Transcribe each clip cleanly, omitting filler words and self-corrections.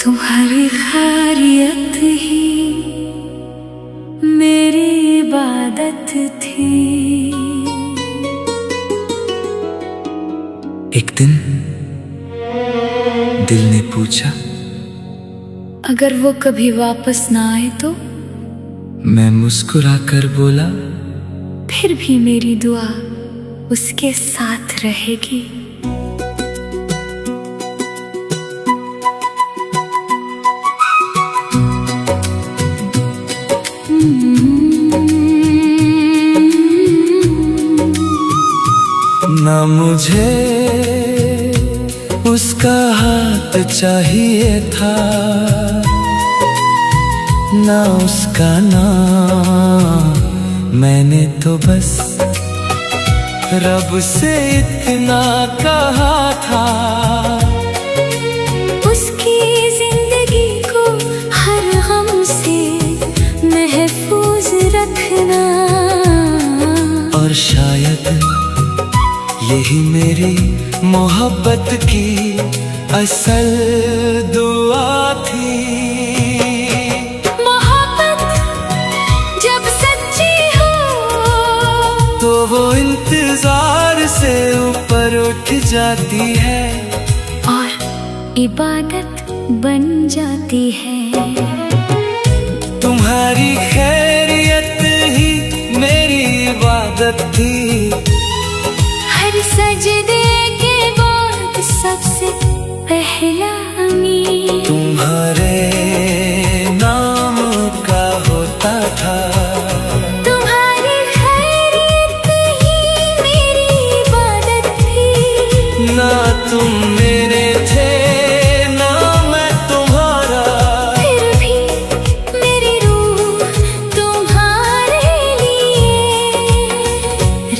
तुम्हारी खैरियत ही मेरी इबादत थी। एक दिन दिल ने पूछा, अगर वो कभी वापस ना आए तो? मैं मुस्कुराकर बोला, फिर भी मेरी दुआ उसके साथ रहेगी। ना मुझे उसका हाथ चाहिए था, ना उसका नाम, मैंने तो बस रब से इतना कहा था, उसकी जिंदगी को हर गम से महफूज रखना। और शायद यही मेरी मोहब्बत की असल दुआ थी। मोहब्बत जब सच्ची हो तो वो इंतजार से ऊपर उठ जाती है और इबादत बन जाती है। तुम्हारी खैरियत ही मेरी इबादत थी। हर सजदे के बाद सबसे पहला अमीन तुम्हारे नाम का होता था। तुम्हारी खैरियत ही मेरी इबादत थी। ना तुम मेरे थे ना मैं तुम्हारा, फिर भी मेरी रूह तुम्हारे लिए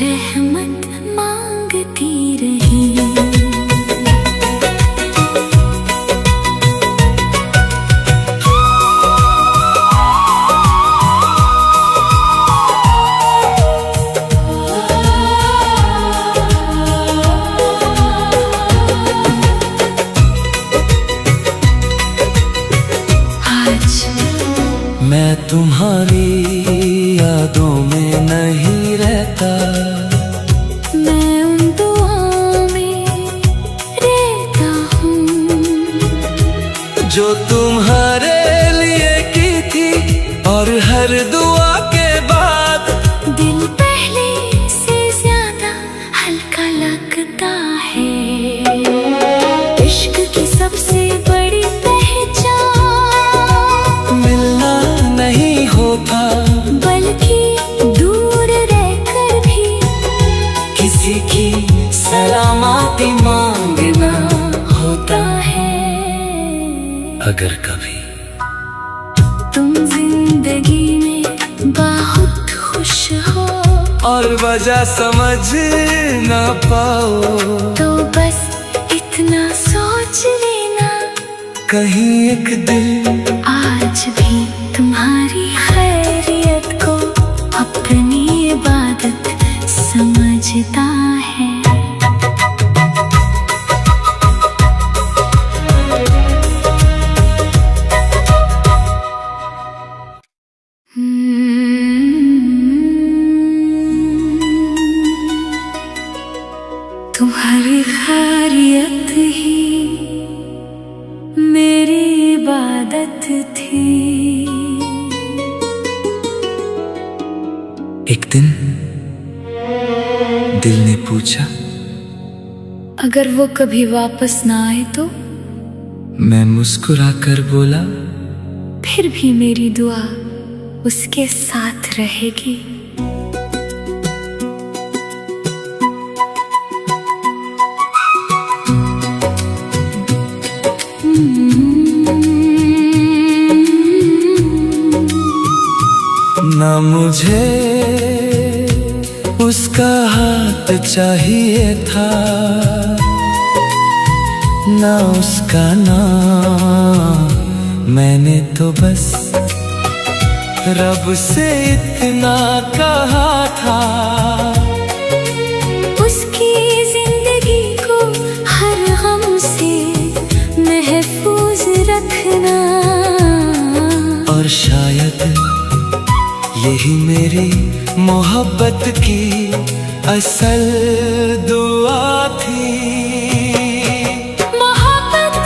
रहमत मांगती रही। मैं तुम्हारी यादों में नहीं रहता, मैं उन दुआओं में रहता हूँ जो तुम्हारे लिए की थी। और हर दुआ के बाद दिल पहले से ज्यादा हल्का लगता है। इश्क की सबसे बड़ी पहचान मिलना नहीं होता, बल्कि दूर रहकर भी किसी की सलामती मांगना होता है। अगर कभी तुम जिंदगी में बहुत खुश हो और वजह समझ ना पाओ, तो बस इतना सोच लेना, कहीं एक दिल आज भी तुम्हारी खैरियत को अपनी इबादत समझता है। तुम्हारी खैरियत ही मेरी इबादत थी। एक दिन दिल ने पूछा, अगर वो कभी वापस ना आए तो? मैं मुस्कुराकर बोला, फिर भी मेरी दुआ उसके साथ रहेगी। ना मुझे उसका हाथ चाहिए था, ना उसका नाम, मैंने तो बस रब से इतना कहा था। यही मेरी मोहब्बत की असल दुआ थी। मोहब्बत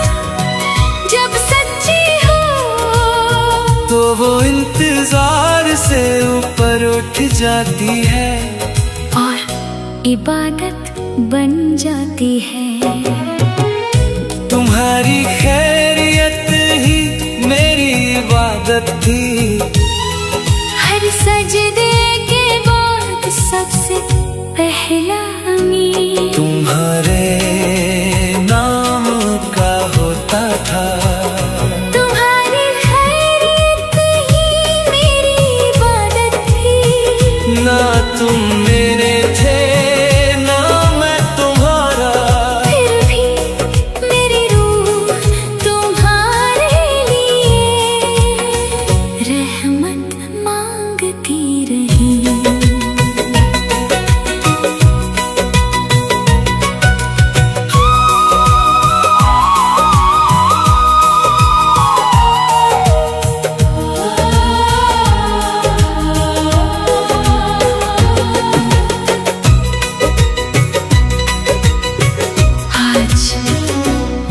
जब सच्ची हो तो वो इंतजार से ऊपर उठ जाती है और इबादत बन जाती है। तुम्हारी खैरियत ही मेरी इबादत थी। हर सजदे के बाद सबसे पहला अमीन तुम्हारे नाम का होता था। तुम्हारी खैरियत ही मेरी इबादत थी। ना तुम मेरे थे ना मैं तुम्हारा, फिर भी मेरी रूह तुम्हारे लिए रहमत मांगती रही।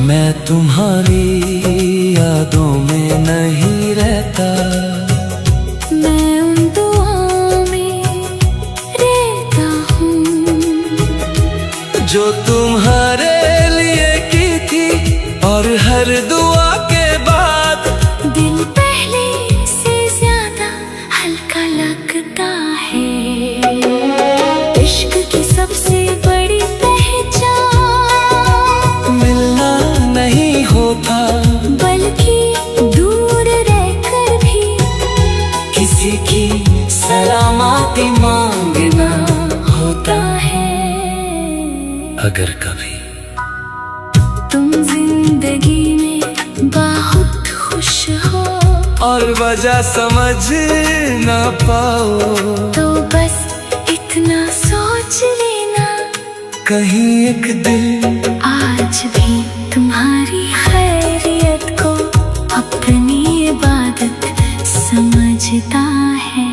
मैं तुम्हारी यादों में नहीं रहता, मैं उन दुआओं में रहता हूँ जो तुम्हारे लिए की थी। और हर दुआ के बाद दिल पहले से ज्यादा हल्का लगता है। इश्क की सबसे बड़ी पहचान मिलना नहीं होता, बल्कि दूर रहकर भी किसी की सलामती मांगना होता है। अगर कभी तुम जिंदगी में बहुत खुश हो और वजह समझ ना पाओ, तो बस इतना सोच लेना कहीं एक दिल आज भी तुम्हारी खैरियत को अपनी इबादत समझता है।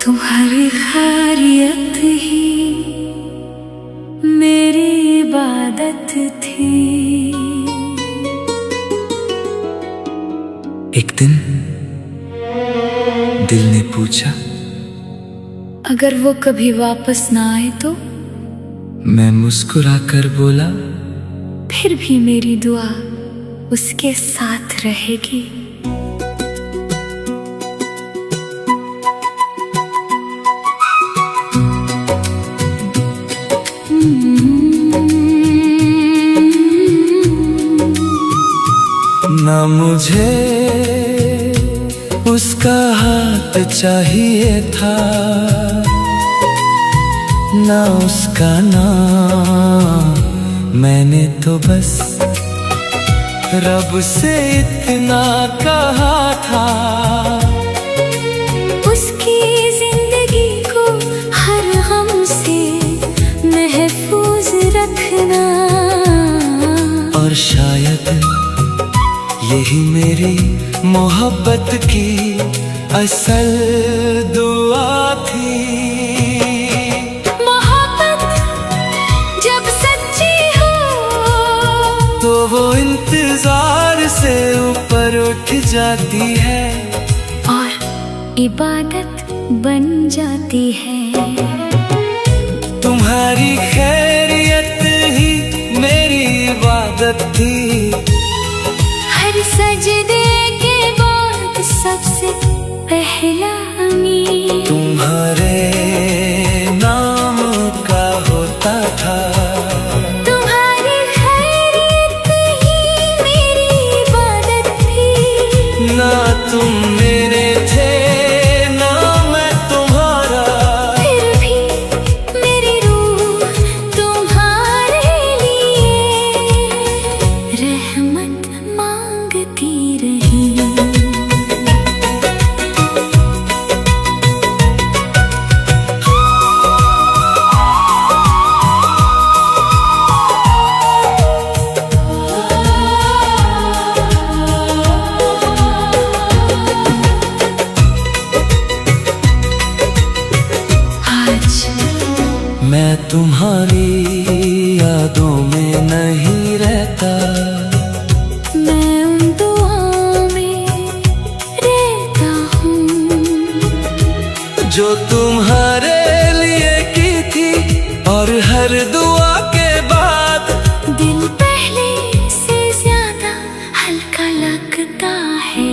तुम्हारी खैरियत ही मेरी इबादत थी। एक दिन दिल ने पूछा, अगर वो कभी वापस ना आए तो? मैं मुस्कुराकर बोला, फिर भी मेरी दुआ उसके साथ रहेगी। ना मुझे उसका हाथ चाहिए था, ना उसका नाम। मैंने तो बस रब से इतना कहा था, उसकी जिंदगी को हर गम से महफूज रखना। और शायद यही मेरी मोहब्बत की असल दुआ थी। मोहब्बत जब सच्ची हो तो वो इंतजार से ऊपर उठ जाती है और इबादत बन जाती है। तुम्हारी खैरियत ही मेरी इबादत थी। हर सजदे के बाद सबसे पहला अमीन तुम्हारे नाम का होता था। तुम्हारी खैरियत ही मेरी इबादत थी। ना तुम मेरे थे ना मैं तुम्हारा, फिर भी मेरी रूह तुम्हारे लिए रहमत मांगती रही। तुम्हारी यादों में नहीं रहता, मैं उन दुआओं में रहता हूँ जो तुम्हारे लिए की थी। और हर दुआ के बाद दिल पहले से ज्यादा हल्का लगता है।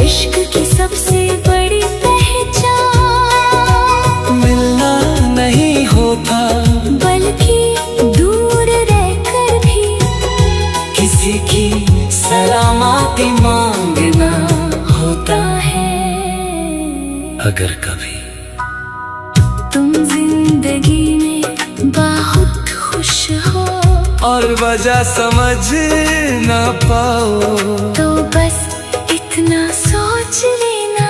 इश्क की सबसे बड़ी पहचान मिलना नहीं होता, बल्कि दूर रहकर भी किसी की सलामती मांगना होता है। अगर कभी तुम जिंदगी में बहुत खुश हो और वजह समझ ना पाओ, तो बस इतना सोच लेना,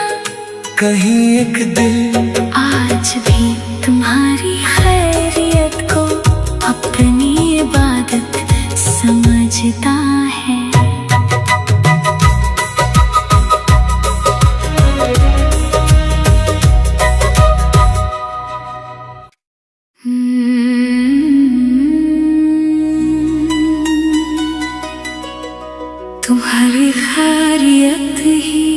कहीं एक दिल आज भी तुम्हारी खैरियत को अपनी इबादत समझता है। तुम्हारी खैरियत ही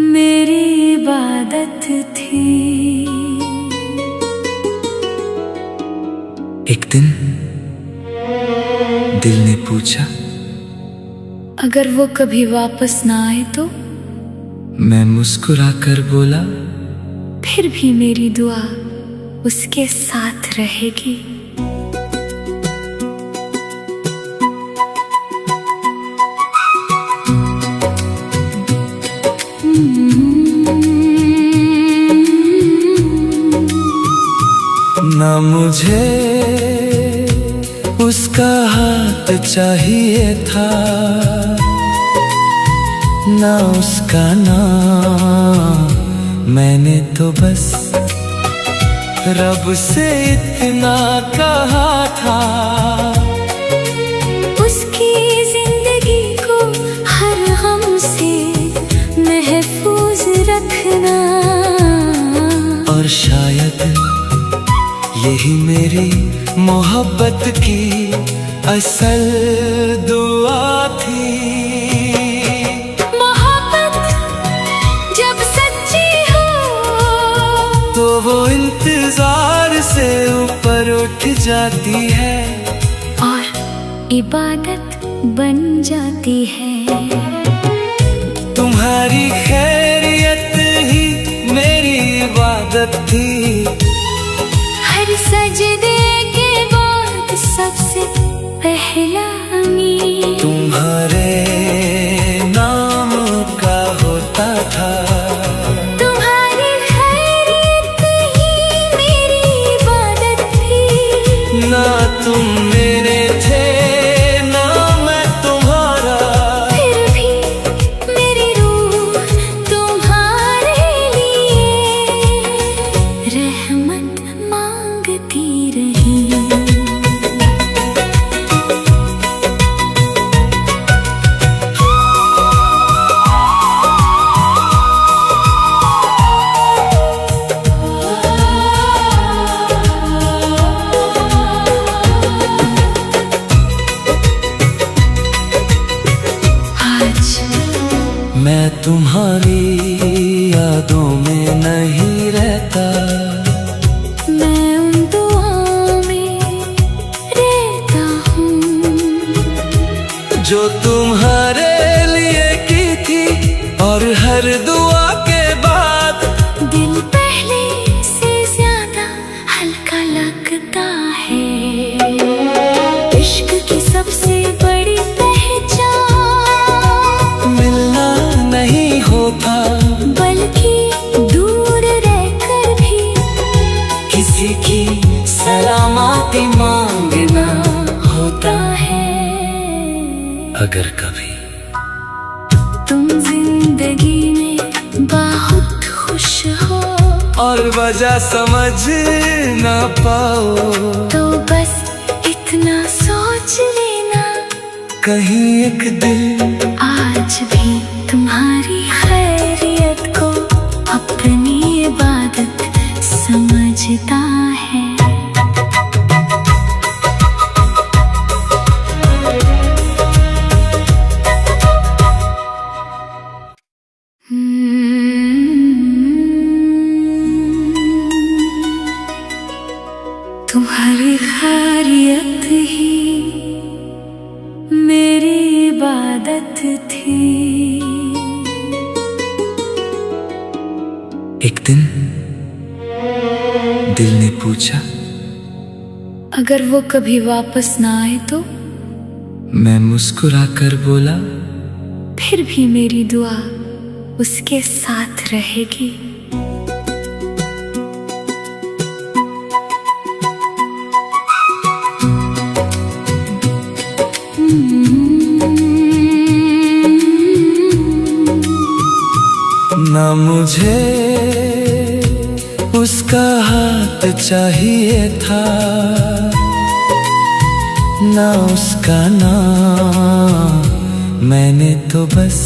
मेरी इबादत थी। एक दिन दिल ने पूछा, अगर वो कभी वापस ना आए तो? मैं मुस्कुराकर बोला, फिर भी मेरी दुआ उसके साथ रहेगी। ना मुझे उसका हाथ चाहिए था, ना उसका नाम, मैंने तो बस रब से इतना कहा था, उसकी जिंदगी को हर गम से महफूज रखना। और शायद यही मेरी मोहब्बत की असल दुआ थी। मोहब्बत जब सच्ची हो तो वो इंतजार से ऊपर उठ जाती है और इबादत बन जाती है। तुम्हारी खैरियत ही मेरी इबादत थी। हर सजदे के बाद सबसे पहला अमीन तुम्हारे नाम का होता था। तुम्हारी खैरियत ही मेरी इबादत थी। ना तुम मेरे थे ना मैं तुम्हारा, फिर भी मेरी रूह तुम्हारे लिए रहमत मांगती रही। मैं तुम्हारी यादों में नहीं रहता, मैं उन दुआओं में रहता हूँ जो तुम्हारे लिए की थी। और हर दुआ के बाद दिल पहले से ज्यादा हल्का लगता है। इश्क की सबसे बड़ी पहचान मिलना नहीं होता, बल्कि दूर रहकर भी किसी की सलामती मांगना होता है। अगर कभी तुम जिंदगी में बहुत खुश हो और वजह समझ ना पाओ, तो बस इतना सोच लेना, कहीं एक दिल आज भी तुम्हारी खैरियत को अपनी इबादत समझ समझता है। तुम्हारी खैरियत ही मेरी इबादत थी। एक दिन दिल ने पूछा, अगर वो कभी वापस ना आए तो? मैं मुस्कुराकर बोला, फिर भी मेरी दुआ उसके साथ रहेगी। ना मुझे उसका हाथ चाहिए था, ना उसका नाम, मैंने तो बस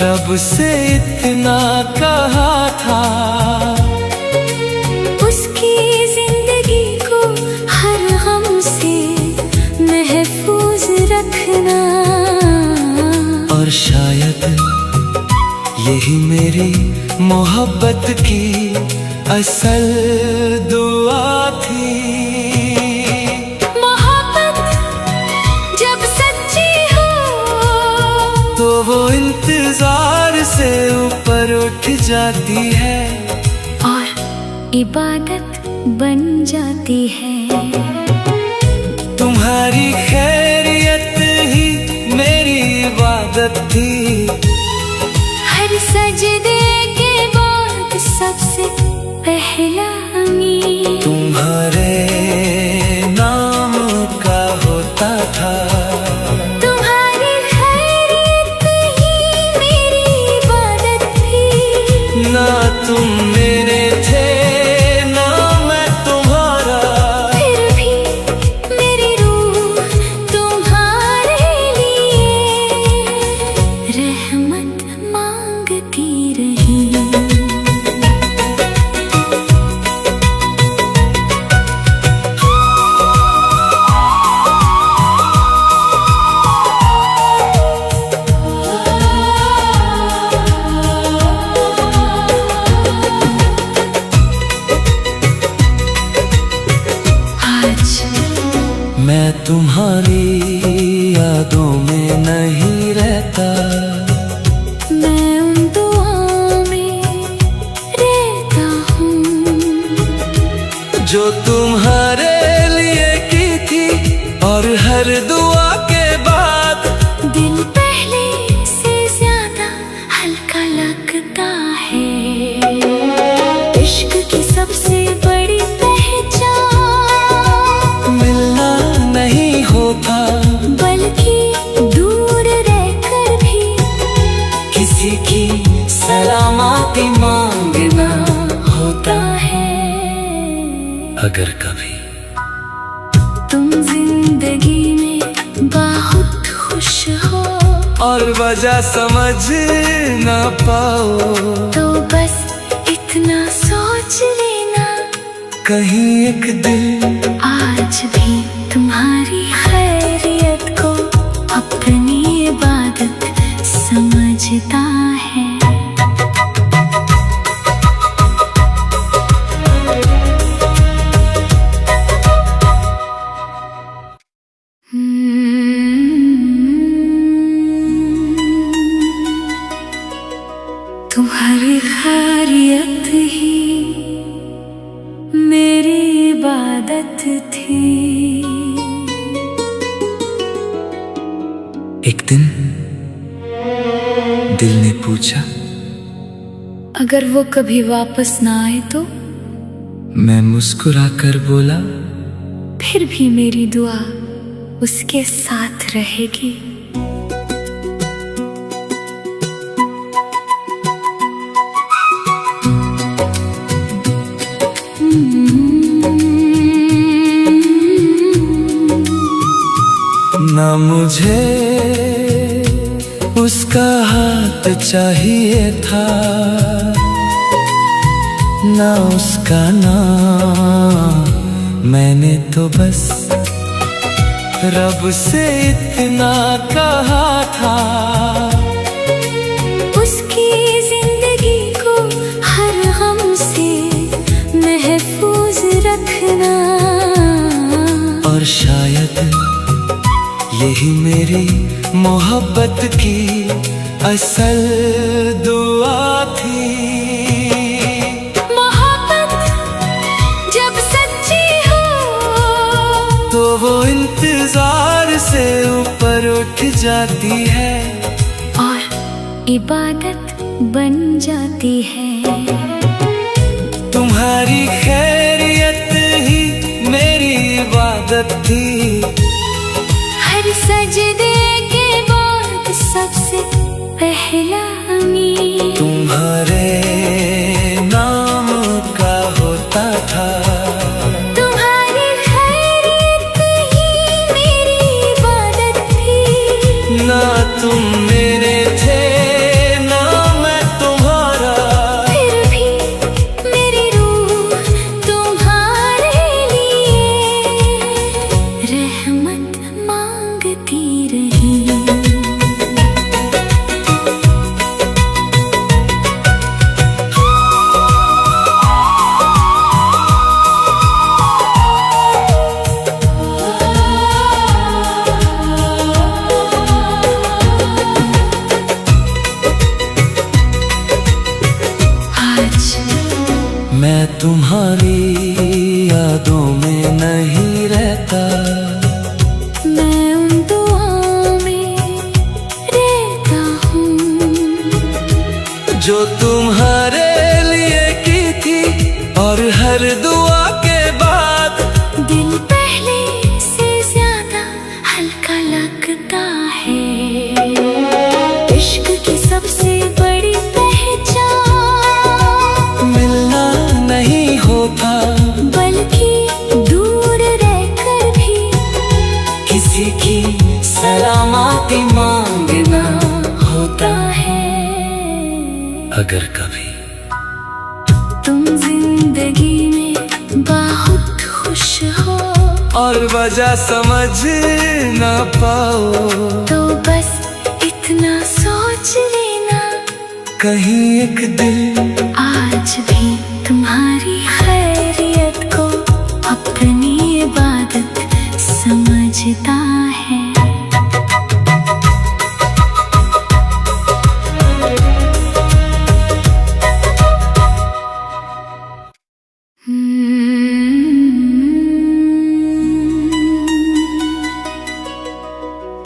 रब से इतना कहा था, उसकी जिंदगी को हर गम से महफूज रखना। और शायद यही मेरी मोहब्बत की असल दुआ थी। मोहब्बत जब सच्ची हो तो वो इंतजार से ऊपर उठ जाती है और इबादत बन जाती है। तुम्हारी खैरियत ही मेरी इबादत थी। हर सजदे के बाद सबसे पहला अमीन तुम्हारे नाम का होता था। तुम्हारी खैरियत ही मेरी इबादत थी। ना तुम मेरे थे ना मैं तुम्हारा, फिर भी मेरी रूह तुम्हारे लिए रहमत मांगती रही। मैं तुम्हारी यादों में नहीं रहता, मैं उन दुआओं में रहता हूँ जो तुम्हारे लिए की थी। और हर दुआ के बाद दिल पहले से ज्यादा हल्का लगता है। इश्क की सबसे बड़ी पहचान मिलना नहीं होता, बल्कि दूर रहकर भी किसी की सलामती मांगना होता है। अगर कभी तुम जिंदगी में बहुत खुश हो और वजह समझ ना पाओ, तो बस इतना सोच लेना, कहीं एक दिल आज भी तुम्हारी खैरियत को अपनी इबादत समझता है। तुम्हारी खैरियत ही मेरी इबादत थी। एक दिन दिल ने पूछा, अगर वो कभी वापस ना आए तो? मैं मुस्कुराकर बोला, फिर भी मेरी दुआ उसके साथ रहेगी। ना मुझे उसका हाथ चाहिए था, ना उसका नाम, मैंने तो बस रब से इतना कहा था, उसकी जिंदगी को हर गम से महफूज रखना। और शायद यही मेरी मोहब्बत की असल दुआ थी। मोहब्बत जब सच्ची हो तो वो इंतजार से ऊपर उठ जाती है और इबादत बन जाती है। तुम्हारी खैरियत ही मेरी इबादत थी। हर सजदे के बाद सबसे पहला अमीन तुम्हारे नाम का होता था। तुम्हारी खैरियत ही मेरी इबादत थी। ना तुम मेरे थे ना मैं तुम्हारा, फिर भी मेरी रूह तुम्हारे लिए रहमत मांगती रही। मैं तुम्हारी यादों में नहीं रहता, मैं उन दुआओं में रहता हूँ जो तुम्हारे लिए की थी। और हर दुआ के बाद दिल पहले से ज्यादा हल्का लगता है। इश्क की सबसे बड़ी पहचान मिलना नहीं होता, बल्कि दूर रहकर भी किसी की सलामती मांगना होता है। अगर कभी तुम जिंदगी में बहुत खुश हो और वजह समझ ना पाओ, तो बस इतना सोच लेना, कहीं एक दिल आज भी तुम्हारी खैरियत को अपनी इबादत समझता है।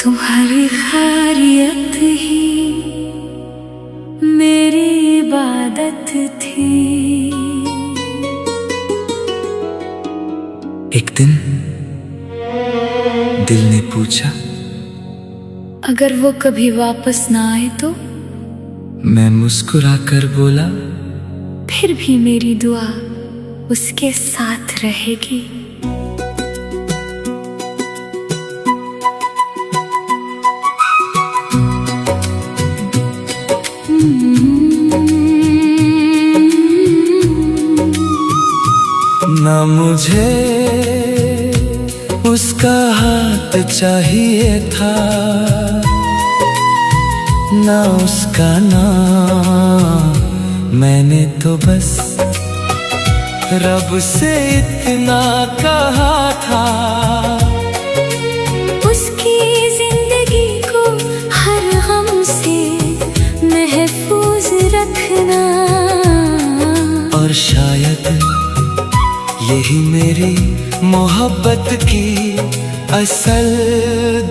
तुम्हारी खैरियत ही मेरी इबादत थी। एक दिन दिल ने पूछा, अगर वो कभी वापस ना आए तो? मैं मुस्कुराकर बोला, फिर भी मेरी दुआ उसके साथ रहेगी। ना मुझे उसका हाथ चाहिए था, ना उसका नाम, मैंने तो बस रब से इतना कहा था, उसकी जिंदगी को हर गम से महफूज रखना। और शायद यही मेरी मोहब्बत की असल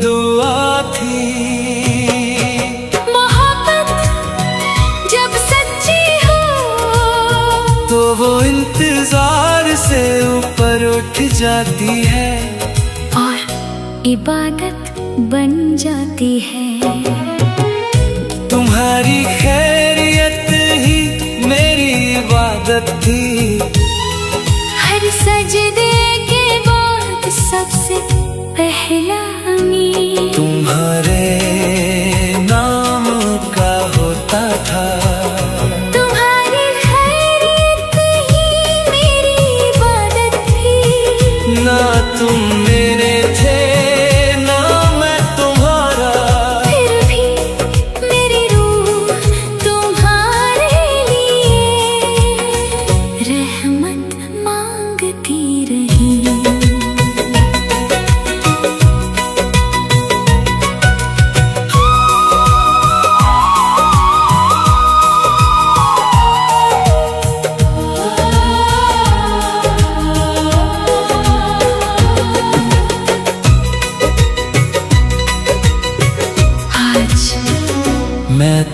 दुआ थी। मोहब्बत जब सच्ची हो तो वो इंतजार से ऊपर उठ जाती है और इबादत बन जाती है। तुम्हारी खैरियत ही मेरी इबादत थी। हर सजदे के बाद सबसे पहला अमीन तुम्हारे नाम का होता था। तुम्हारी खैरियत ही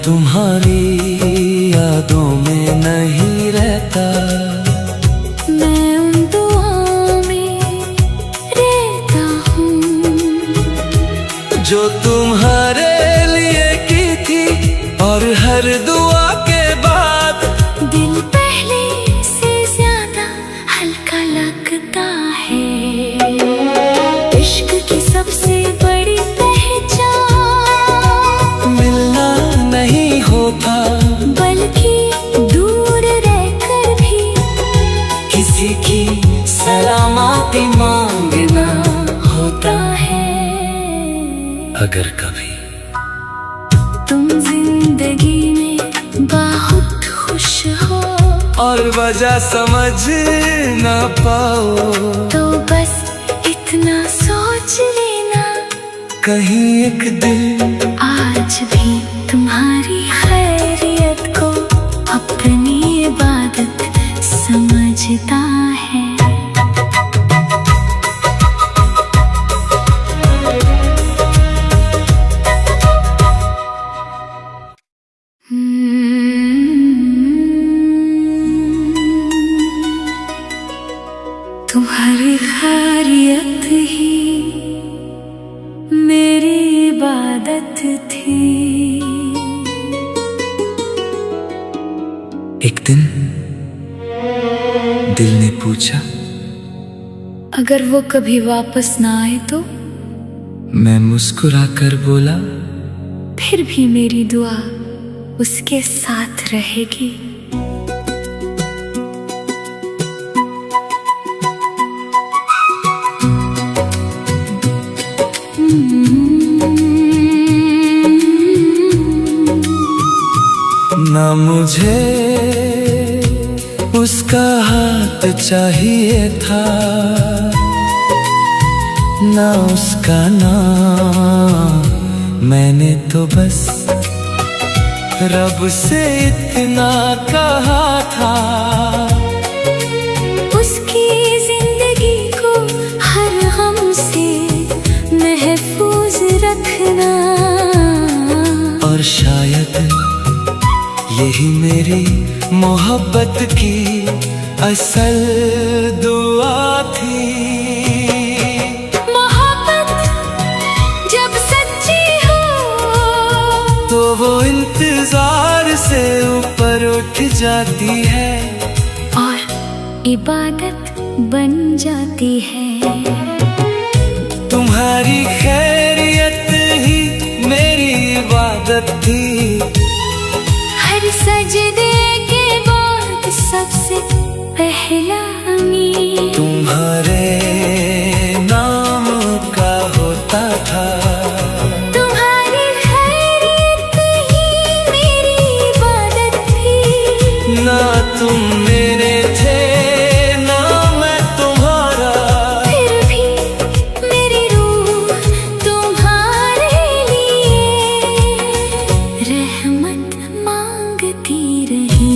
तुम्हारी यादों में नहीं रहता, मैं उन दुआओं में रहता हूँ जो तुम्हारे लिए की थी। और हर दुआ के बाद दिल पहले से ज्यादा हल्का लगता है। इश्क की सबसे बड़ी पहचान मिलना नहीं होता, बल्कि दूर रहकर भी किसी की सलामती मांगना होता है। अगर कभी तुम जिंदगी में बहुत खुश हो और वजह समझ ना पाओ, तो बस इतना सोच लेना, कहीं एक दिल आज भी तुम्हारी खैरियत को अपनी इबादत समझता है। तुम्हारी खैरियत ही मेरी इबादत थी। एक दिन दिल ने पूछा, अगर वो कभी वापस ना आए तो? मैं मुस्कुराकर बोला, फिर भी मेरी दुआ उसके साथ रहेगी। ना मुझे उसका हाथ चाहिए था, ना उसका नाम, मैंने तो बस रब से इतना कहा था, उसकी जिंदगी को हर गम से महफूज रखना। और शायद यही मेरी मोहब्बत की असल दुआ थी। मोहब्बत जब सच्ची हो तो वो इंतजार से ऊपर उठ जाती है और इबादत बन जाती है। तुम्हारी खैरियत ही मेरी इबादत थी। हर सजदे के बाद सबसे पहला अमीन तुम्हारे नाम का होता था। तुम्हारी खैरियत ही मेरी इबादत थी। ना तुम मेरे थे ना मैं तुम्हारा, फिर भी मेरी रूह तुम्हारे लिए रहमत मांगती रही।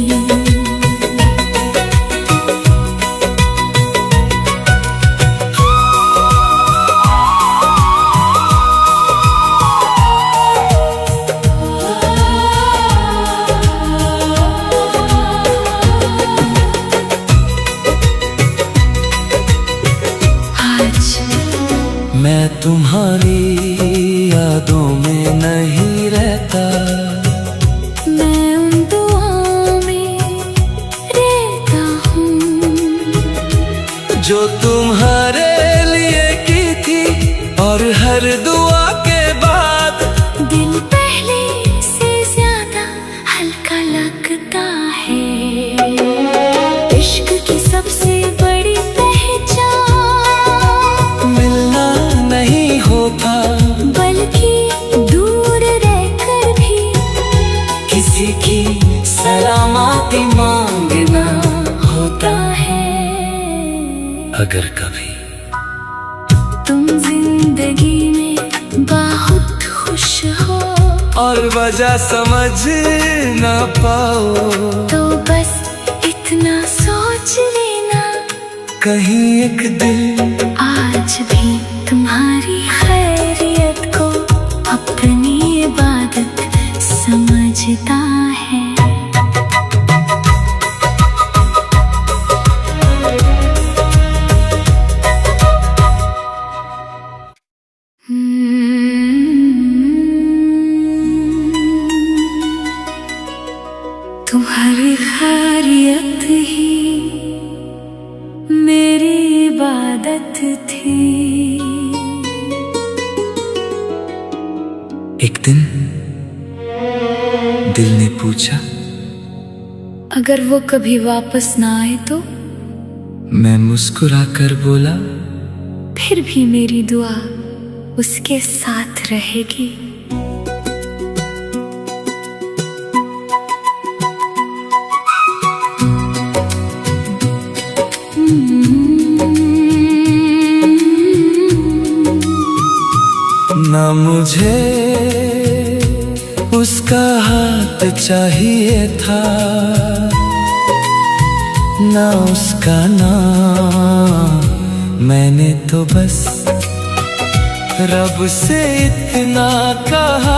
आज मैं तुम्हारी यादों में नहीं रहता, मैं उन दुआओं में रहता हूँ जो तुम्हारे लिए की थी। और हर दुआ के बाद दिल पहले से ज्यादा हल्का लगता है। इश्क की सबसे बड़ी पहचान मिलना नहीं होता, बल्कि दूर रहकर भी किसी की सलामती मांगना होता है। अगर कभी तुम जिंदगी में बहुत खुश हो और वजह समझ ना पाओ, तो बस इतना सोच लेना, कहीं एक दिल आज भी तुम्हारी खैरियत को अपनी इबादत समझ चलता है। तुम्हारी खैरियत ही मेरी इबादत थी। एक दिन दिल ने पूछा, अगर वो कभी वापस ना आए तो? मैं मुस्कुराकर बोला, फिर भी मेरी दुआ उसके साथ रहेगी। ना मुझे उसका हाथ चाहिए था, ना उसका नाम, मैंने तो बस रब से इतना कहा।